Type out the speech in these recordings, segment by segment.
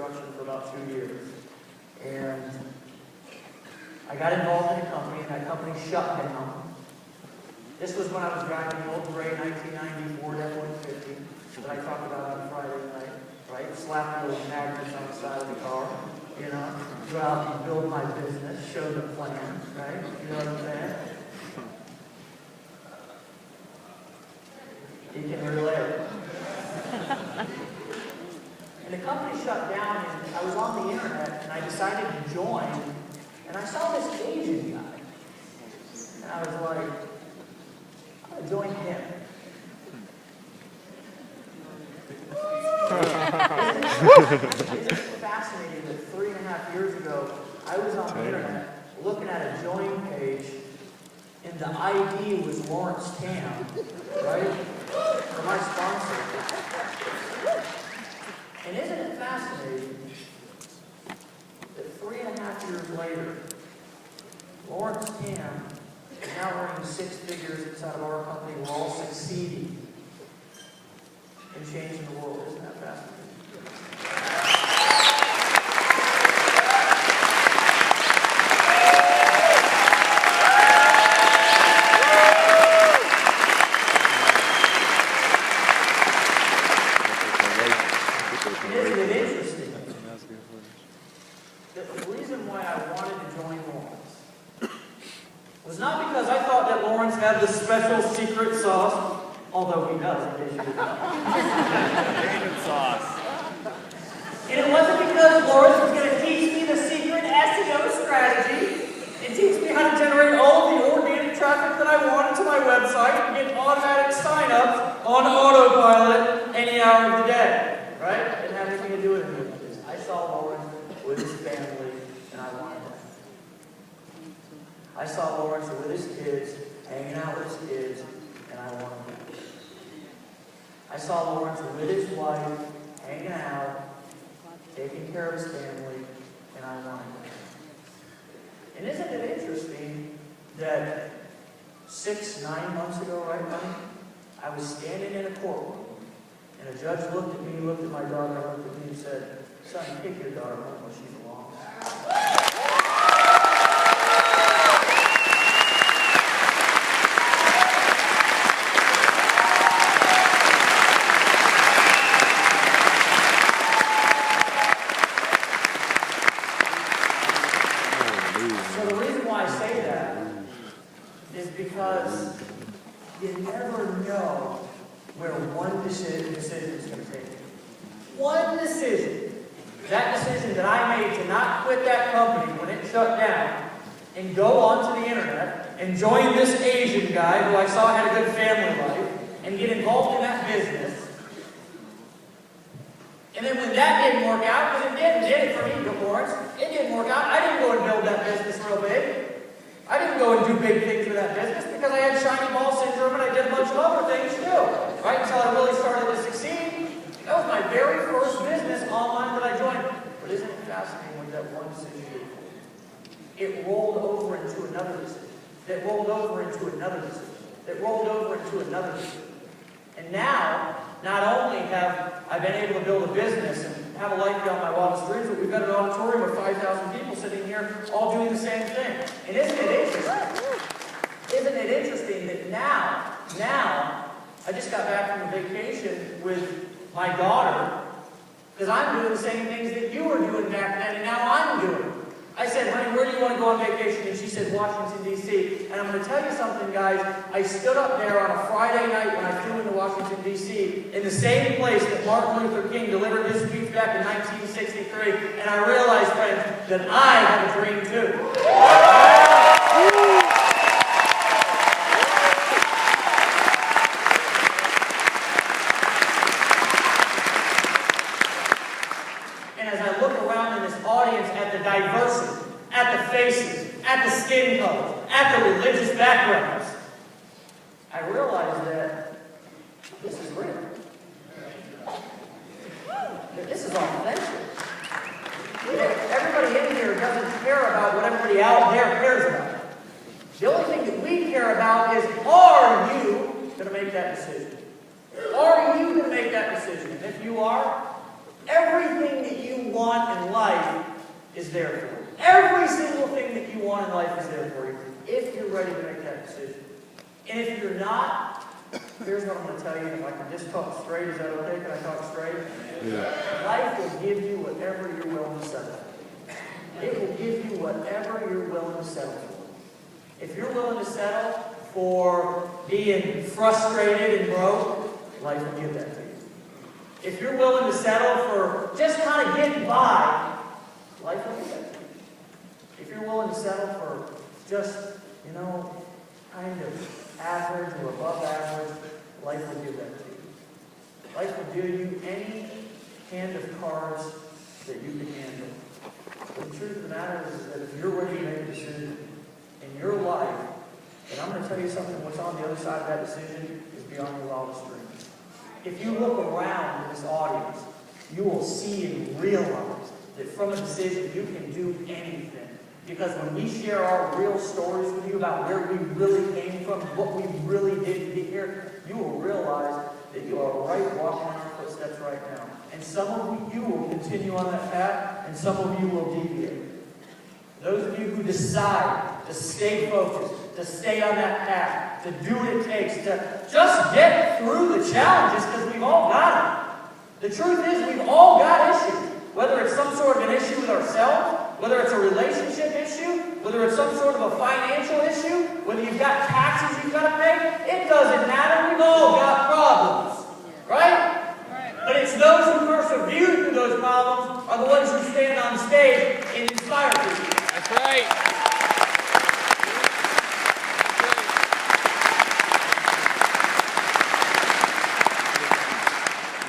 construction for about 2 years. And I got involved in a company, and that company shut down. This was when I was driving the old gray 1990 Ford F-150 that I talked about on Friday night, right? Slapping those magnets on the side of the car, you know, go out and build my business, show the plan, right? You know what I'm saying? You can relate. And the company shut down, and I was on the internet, and I decided to join, and I saw this Asian guy. And I was like, I'm going to join him. Isn't it fascinating that 3.5 years ago, I was on the internet looking at a join page, and the ID was Lawrence Tam, right? For my sponsor. And isn't it fascinating that 3.5 years later, Lawrence Tam is now earning 6 figures inside of our company. We're all succeeding in changing the world. Isn't that fascinating? Isn't it interesting that the reason why I wanted to join Lawrence was not because I thought that Lawrence had the special secret sauce, although he does, in case you didn't know. David sauce. And it wasn't because Lawrence was going to teach me the secret SEO strategy and teach me how to generate all of the organic traffic that I wanted to my website and get automatic signups on autopilot any hour of the day. Right? It didn't have anything to do with it. I saw Lawrence with his family, and I wanted that. I saw Lawrence with his kids, hanging out with his kids, and I wanted that. I saw Lawrence with his wife, hanging out, taking care of his family, and I wanted that. And isn't it interesting that 9 months ago, right, Mike, I was standing in a courtroom, and a judge looked at me, looked at my daughter, looked at me and said, son, take your daughter home when she belongs. So the reason why I say that is because you never know where one decision is going to take you. One decision. That decision that I made to not quit that company when it shut down and go onto the internet and join this Asian guy who I saw had a good family life and get involved in that business. And then when that didn't work out, because it did for me, Lawrence, it didn't work out. I didn't go and build that business real big. I didn't go and do big things for that business because I had shiny ball syndrome and I did a bunch of other things too. Right? Until I really started to succeed. That was my very first business online that I joined. But isn't it fascinating what that one decision did? It rolled over into another decision. That rolled over into another decision. That rolled over into another decision. And now, not only have I been able to build a business and have a life beyond my wildest dreams, but we've got an auditorium of 5,000 people sitting here all doing the same thing. And isn't it interesting? Isn't it interesting that now, I just got back from a vacation with my daughter, because I'm doing the same things that you were doing back then, and now I'm doing. I said, honey, where do you want to go on vacation? And she said, Washington, D.C. And I'm going to tell you something, guys. I stood up there on a Friday night when I flew into Washington, D.C., in the same place that Martin Luther King delivered his speech back in 1963. And I realized, friends, that I have a dream too. And as I look around in this audience at the diversity, at the faces, at the skin colors, at the religious backgrounds, I realize that this is real. That this is authentic. Everybody in here doesn't care about what everybody out there cares about. The only thing that we care about is, are you going to make that decision? Are you going to make that decision? And if you are, everything that you want is there for you. Every single thing that you want in life is there for you, if you're ready to make that decision. And if you're not, here's what I'm going to tell you. If I can just talk straight, is that okay? Can I talk straight? Yeah. Life will give you whatever you're willing to settle for. It will give you whatever you're willing to settle for. If you're willing to settle for being frustrated and broke, life will give that to you. If you're willing to settle for just kind of getting by, life will give that to you. If you're willing to settle for just, kind of average or above average, life will give that to you. Life will give you any hand of cards that you can handle. But the truth of the matter is that if you're ready to make a decision in your life, and I'm going to tell you something, what's on the other side of that decision is beyond your wildest dreams. If you look around in this audience, you will see and realize that from a decision you can do anything. Because when we share our real stories with you about where we really came from, what we really did to get here, you will realize that you are right walking in our footsteps right now. And some of you will continue on that path, and some of you will deviate. Those of you who decide to stay focused, to stay on that path, to do what it takes, to just get through the challenges, because we've all got them. The truth is, we've all got issues. Whether it's some sort of an issue with ourselves, whether it's a relationship issue, whether it's some sort of a financial issue, whether you've got taxes you've got to pay, it doesn't matter. We've all got problems. Right? But it's those who persevere through those problems are the ones who stand on stage and inspire people. That's right.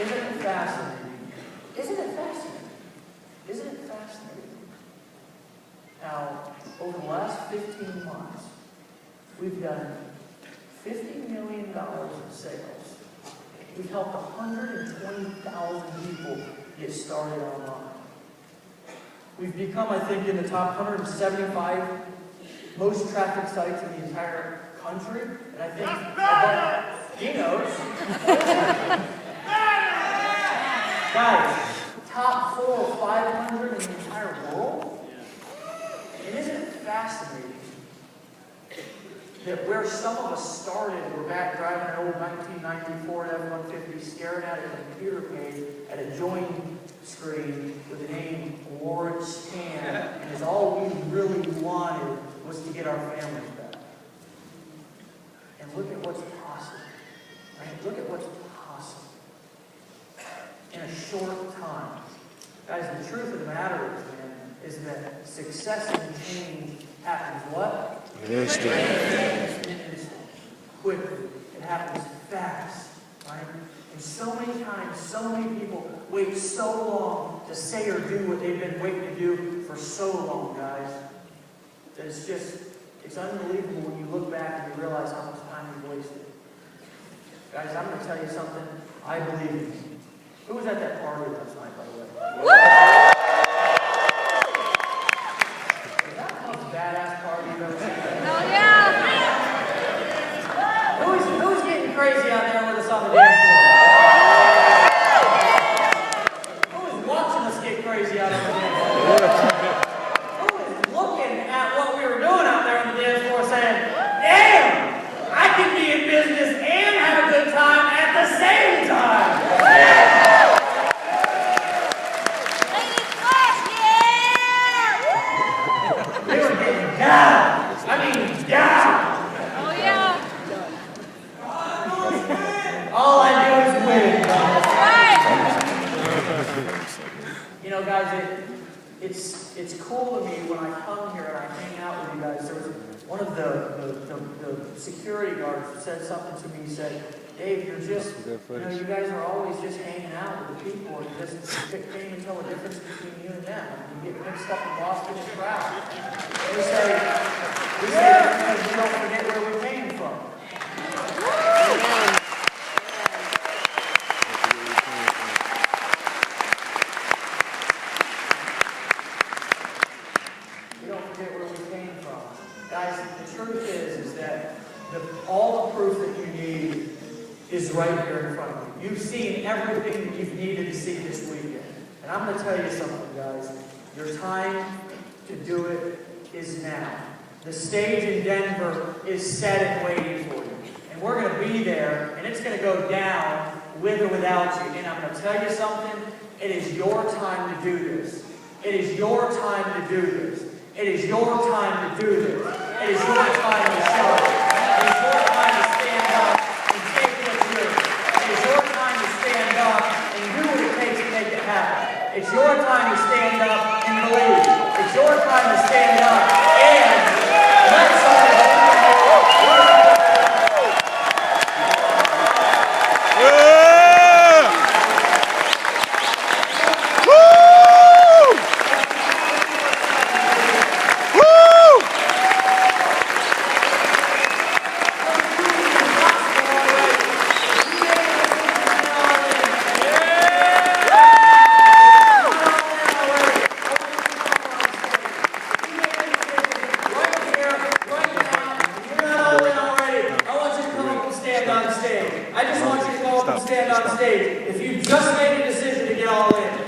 Isn't it fascinating? Isn't it fascinating? Isn't it fascinating? Now, over the last 15 months, we've done $50 million in sales. We've helped 120,000 people get started online. We've become, I think, in the top 175 most traffic sites in the entire country. And I think he knows. Guys, top 4 or 500 in the entire world? And isn't it fascinating that where some of us started, we're back driving an old 1994 F-150, staring at a computer page at a join screen with the name Lawrence Tan, and all we really wanted was to get our families back. And look at what's possible. Right? Look at what's possible in a short time. Guys, the truth of the matter is that success and change happens what? Instantly. Quickly. It happens fast. Right? And so many times, so many people wait so long to say or do what they've been waiting to do for so long, guys, that it's unbelievable when you look back and you realize how much time you've wasted. Guys, I'm going to tell you something. I believe in you. Who was at that party last night, by the way? Is that the most badass party you've ever seen? Oh, yeah! Who's getting crazy out there with us on the dance floor? Who is watching us get crazy out on the dance floor? Who is looking at what we were doing out there on the dance floor saying, damn, I can be in business and have a good time at the same time? Down! I mean, down! Oh, yeah! All I do is win. That's right! You know, guys, it's cool to me when I come here and I hang out with you guys. There was one of the security guards that said something to me. He said, Dave, you guys are always just hanging out with the people and just can't even tell the difference between you and them. You get mixed up and lost in the crowd. And we say because we don't forget where we came from. We don't forget where we came from. Guys, the truth is that all the proof that you need is right here in front of you. You've seen everything that you've needed to see this weekend. And I'm going to tell you something, guys. Your time to do it is now. The stage in Denver is set and waiting for you. And we're going to be there, and it's going to go down with or without you. And I'm going to tell you something. It is your time to do this. It is your time to do this. It is your time to do this. It is your time to shine. It is your time to stand up and take what's yours. It is your time to stand up and do what it takes to make it happen. It's your time to stand up and believe. It's your time to stand up and let somebody on stage. I just want you to go up and stand on stage. If you just made a decision to get all in,